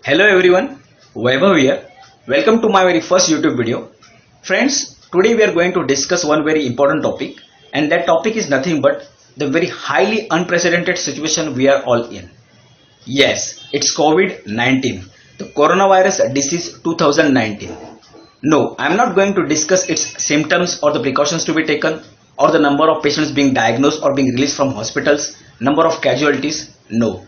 Hello everyone, Vaibhav here. Welcome to my very first YouTube video. Friends, today we are going to discuss one very important topic, and that topic is nothing but the very highly unprecedented situation we are all in. Yes, it's COVID-19, the coronavirus disease 2019. No, I am not going to discuss its symptoms or the precautions to be taken or the number of patients being diagnosed or being released from hospitals, number of casualties. No.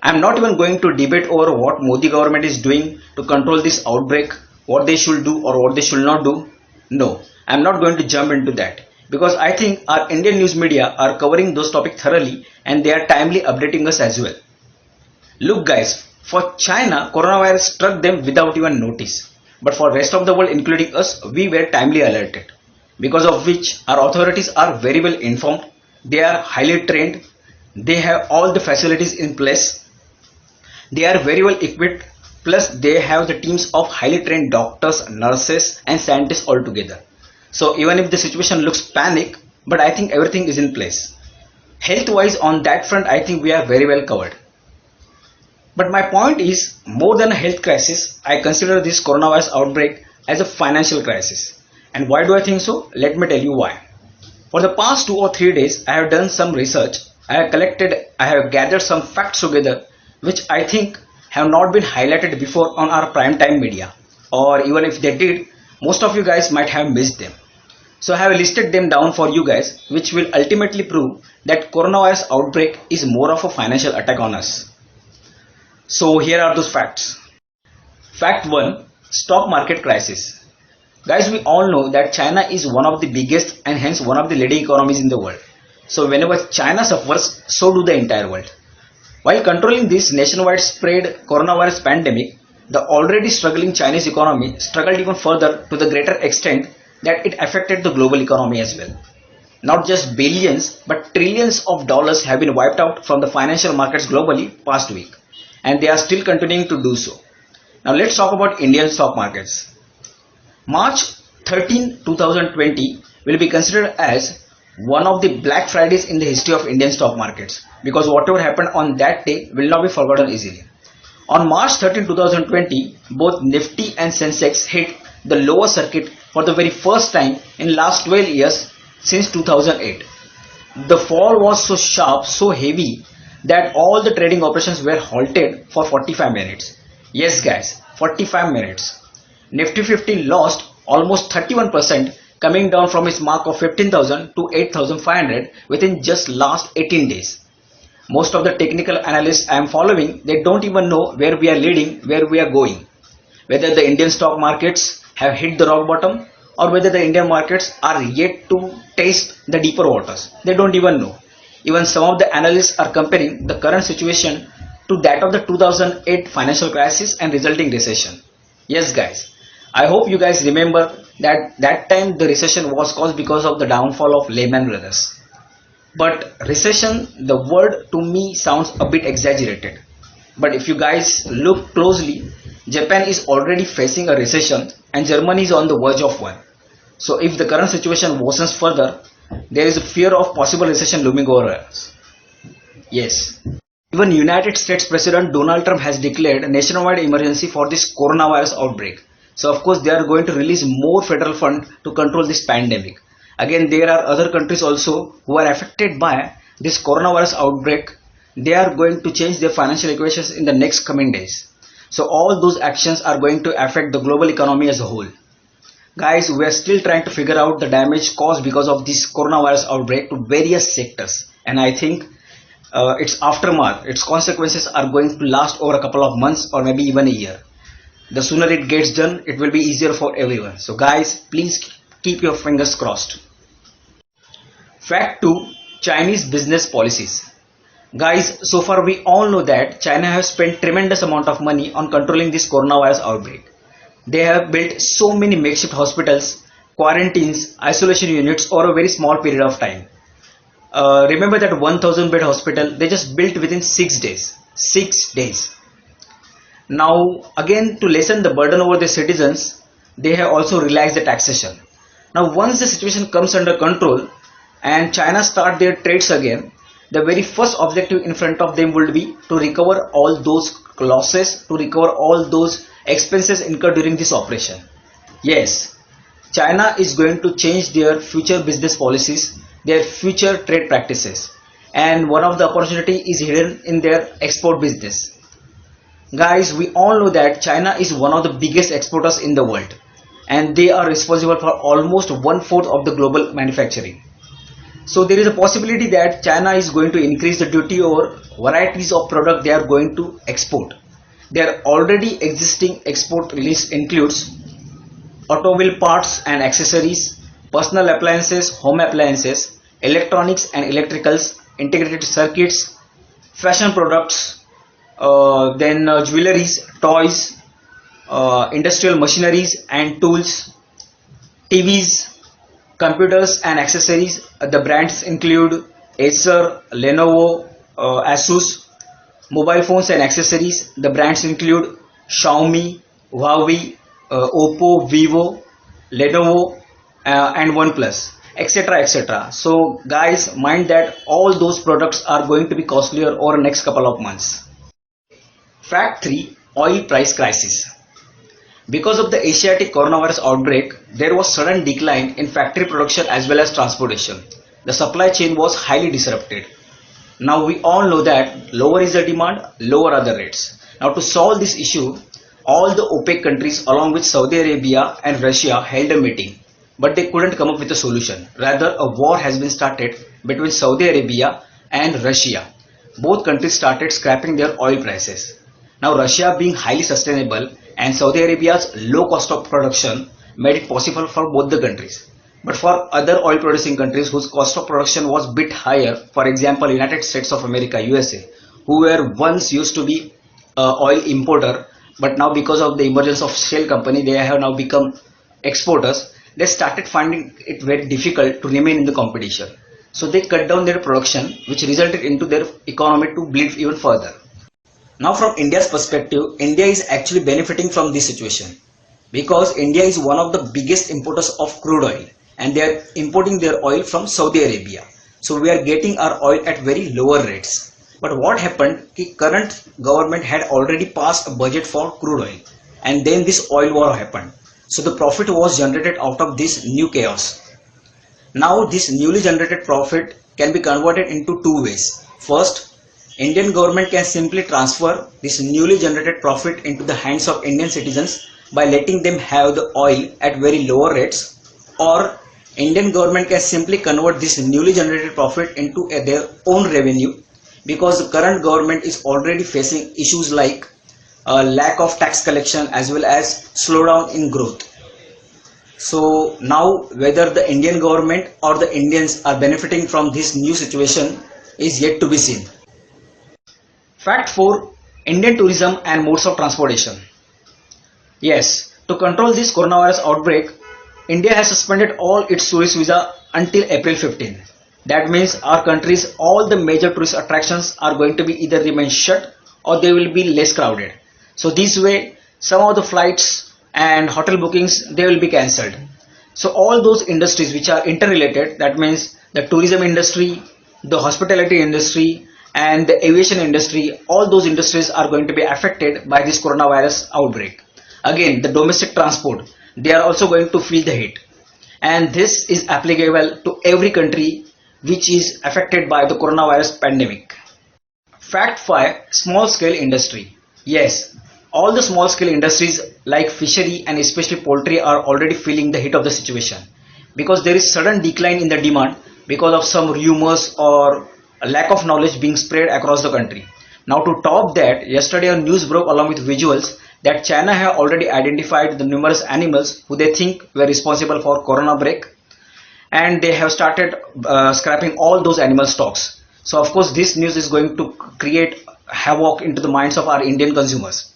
I am not even going to debate over what Modi government is doing to control this outbreak, what they should do or what they should not do. No, I am not going to jump into that because I think our Indian news media are covering those topics thoroughly and they are timely updating us as well. Look guys, for China, coronavirus struck them without even notice. But for rest of the world including us, we were timely alerted. Because of which our authorities are very well informed, they are highly trained, they have all the facilities in place, they are very well equipped, plus they have the teams of highly trained doctors, nurses and scientists all together. So even if the situation looks panic, but I think everything is in place. Health wise on that front, I think we are very well covered. But my point is, more than a health crisis, I consider this coronavirus outbreak as a financial crisis. And why do I think so? Let me tell you why. For the past 2 or 3 days, I have done some research. I have gathered some facts together, which I think have not been highlighted before on our prime time media. Or even if they did, most of you guys might have missed them. So I have listed them down for you guys, which will ultimately prove that coronavirus outbreak is more of a financial attack on us. So here are those facts. Fact 1. Stock market crisis. Guys, we all know that China is one of the biggest and hence one of the leading economies in the world. So whenever China suffers, so do the entire world. While controlling this nationwide spread coronavirus pandemic, the already struggling Chinese economy struggled even further to the greater extent that it affected the global economy as well. Not just billions but trillions of dollars have been wiped out from the financial markets globally past week, and they are still continuing to do so. Now let's talk about Indian stock markets. March 13, 2020 will be considered as one of the Black Fridays in the history of Indian stock markets, because whatever happened on that day will not be forgotten easily. On March 13, 2020, both Nifty and Sensex hit the lower circuit for the very first time in last 12 years since 2008. The fall was so sharp, so heavy that all the trading operations were halted for 45 minutes. Yes guys, 45 minutes. Nifty 50 lost almost 31%, coming down from its mark of 15,000 to 8,500 within just last 18 days. Most of the technical analysts I am following, they don't even know where we are leading, where we are going. Whether the Indian stock markets have hit the rock bottom or whether the Indian markets are yet to taste the deeper waters. They don't even know. Even some of the analysts are comparing the current situation to that of the 2008 financial crisis and resulting recession. Yes guys, I hope you guys remember that time the recession was caused because of the downfall of Lehman Brothers. But recession, the word to me sounds a bit exaggerated. But if you guys look closely, Japan is already facing a recession and Germany is on the verge of one. So if the current situation worsens further, there is a fear of possible recession looming over us. Yes. Even United States President Donald Trump has declared a nationwide emergency for this coronavirus outbreak. So of course they are going to release more federal fund to control this pandemic. Again, there are other countries also who are affected by this coronavirus outbreak. They are going to change their financial equations in the next coming days. So all those actions are going to affect the global economy as a whole. Guys, we are still trying to figure out the damage caused because of this coronavirus outbreak to various sectors. And I think its aftermath, its consequences are going to last over a couple of months or maybe even a year. The sooner it gets done, it will be easier for everyone. So guys, please keep your fingers crossed. Fact 2. Chinese business policies. Guys, so far we all know that China has spent tremendous amount of money on controlling this coronavirus outbreak. They have built so many makeshift hospitals, quarantines, isolation units over a very small period of time. Remember that 1000 bed hospital they just built within 6 days. 6 days. Now again, to lessen the burden over the citizens, they have also relaxed the taxation. Now once the situation comes under control and China start their trades again, the very first objective in front of them would be to recover all those losses, to recover all those expenses incurred during this operation. Yes, China is going to change their future business policies, their future trade practices, and one of the opportunity is hidden in their export business. Guys, we all know that China is one of the biggest exporters in the world, and they are responsible for almost one-fourth of the global manufacturing. So there is a possibility that China is going to increase the duty over varieties of product they are going to export. Their already existing export list includes automobile parts and accessories, personal appliances, home appliances, electronics and electricals, integrated circuits, fashion products, then jewelries, toys, industrial machineries and tools, TVs, computers and accessories. The brands include Acer, Lenovo, Asus. Mobile phones and accessories. The brands include Xiaomi, Huawei, Oppo, Vivo, Lenovo, and OnePlus, etc. etc. So guys, mind that all those products are going to be costlier over the next couple of months. Fact 3. Oil price crisis. Because of the Asiatic coronavirus outbreak, there was sudden decline in factory production as well as transportation. The supply chain was highly disrupted. Now we all know that lower is the demand, lower are the rates. Now to solve this issue, all the OPEC countries along with Saudi Arabia and Russia held a meeting, but they couldn't come up with a solution. Rather, a war has been started between Saudi Arabia and Russia. Both countries started scrapping their oil prices. Now Russia, being highly sustainable, and Saudi Arabia's low cost of production made it possible for both the countries. But for other oil producing countries whose cost of production was bit higher, for example United States of America, USA, who were once used to be oil importer, but now because of the emergence of shale company they have now become exporters, they started finding it very difficult to remain in the competition. So they cut down their production, which resulted into their economy to bleed even further. Now from India's perspective, India is actually benefiting from this situation because India is one of the biggest importers of crude oil and they are importing their oil from Saudi Arabia. So we are getting our oil at very lower rates. But what happened, the current government had already passed a budget for crude oil and then this oil war happened. So the profit was generated out of this new chaos. Now this newly generated profit can be converted into two ways. First, Indian government can simply transfer this newly generated profit into the hands of Indian citizens by letting them have the oil at very lower rates, or Indian government can simply convert this newly generated profit into their own revenue because the current government is already facing issues like lack of tax collection as well as slowdown in growth. So now whether the Indian government or the Indians are benefiting from this new situation is yet to be seen. Fact 4. Indian tourism and modes of transportation. Yes, to control this coronavirus outbreak, India has suspended all its tourist visa until April 15. That means our country's all the major tourist attractions are going to be either remain shut or they will be less crowded. So this way, some of the flights and hotel bookings, they will be cancelled. So all those industries which are interrelated, that means the tourism industry, the hospitality industry and the aviation industry, all those industries are going to be affected by this coronavirus outbreak. Again, the domestic transport, they are also going to feel the hit. And this is applicable to every country which is affected by the coronavirus pandemic. Fact 5. Small scale industry. Yes, all the small scale industries like fishery and especially poultry are already feeling the hit of the situation because there is sudden decline in the demand because of some rumors or a lack of knowledge being spread across the country. Now to top that, yesterday a news broke along with visuals that China have already identified the numerous animals who they think were responsible for corona outbreak, and they have started scrapping all those animal stocks. So of course this news is going to create havoc into the minds of our Indian consumers.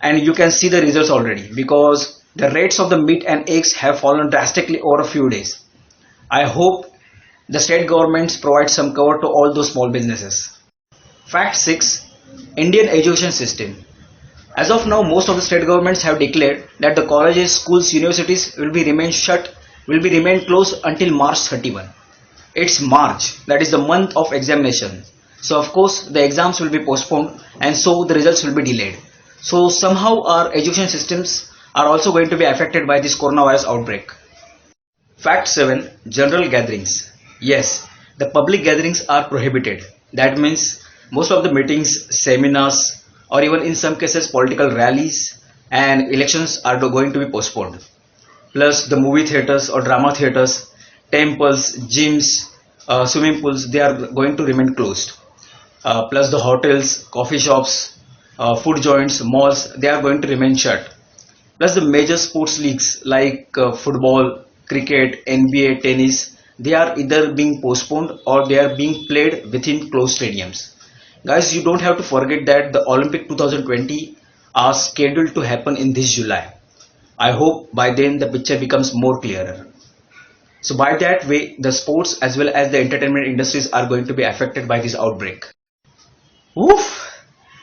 And you can see the results already because the rates of the meat and eggs have fallen drastically over a few days. I hope the state governments provide some cover to all those small businesses. Fact 6. Indian education system. As of now, most of the state governments have declared that the colleges, schools, universities will be remain closed until March 31. It's March, that is the month of examination. So of course the exams will be postponed and so the results will be delayed. So somehow our education systems are also going to be affected by this coronavirus outbreak. Fact 7. General gatherings. Yes, the public gatherings are prohibited. That means most of the meetings, seminars, or even in some cases political rallies and elections are going to be postponed. Plus the movie theaters or drama theaters, temples, gyms, swimming pools, they are going to remain closed. Plus the hotels, coffee shops, food joints, malls, they are going to remain shut. Plus the major sports leagues like football, cricket, NBA, tennis, they are either being postponed or they are being played within closed stadiums. Guys, you don't have to forget that the Olympic 2020 are scheduled to happen in this July. I hope by then the picture becomes more clearer. So by that way, the sports as well as the entertainment industries are going to be affected by this outbreak. Oof!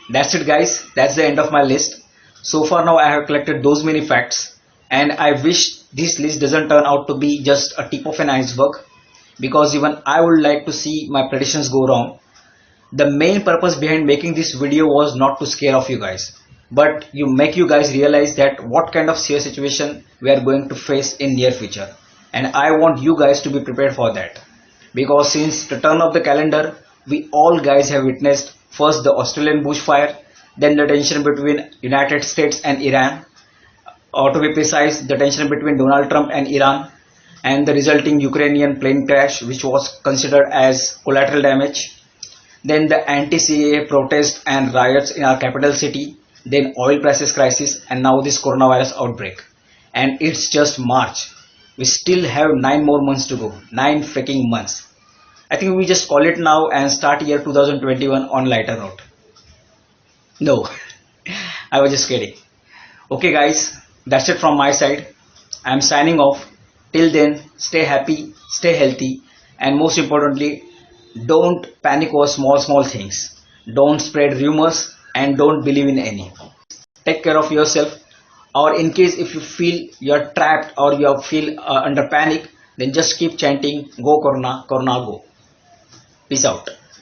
That's it guys, that's the end of my list. So far now I have collected those many facts and I wish this list doesn't turn out to be just a tip of an iceberg, because even I would like to see my predictions go wrong. The main purpose behind making this video was not to scare off you guys, but make you guys realize that what kind of serious situation we are going to face in near future. And I want you guys to be prepared for that. Because since the turn of the calendar, we all guys have witnessed first the Australian bushfire, then the tension between United States and Iran, or to be precise, the tension between Donald Trump and Iran, and the resulting Ukrainian plane crash which was considered as collateral damage. Then the anti-CAA protests and riots in our capital city, then oil prices crisis, and now this coronavirus outbreak. And it's just March. We still have 9 more months to go. 9 freaking months. I think we just call it now and start year 2021 on lighter note. No, I was just kidding. Okay guys, that's it from my side. I'm signing off. Till then, stay happy, stay healthy, and most importantly, don't panic over small things. Don't spread rumors and don't believe in any. Take care of yourself, or in case if you feel you're trapped or you feel under panic, then just keep chanting go corona, corona go. Peace out.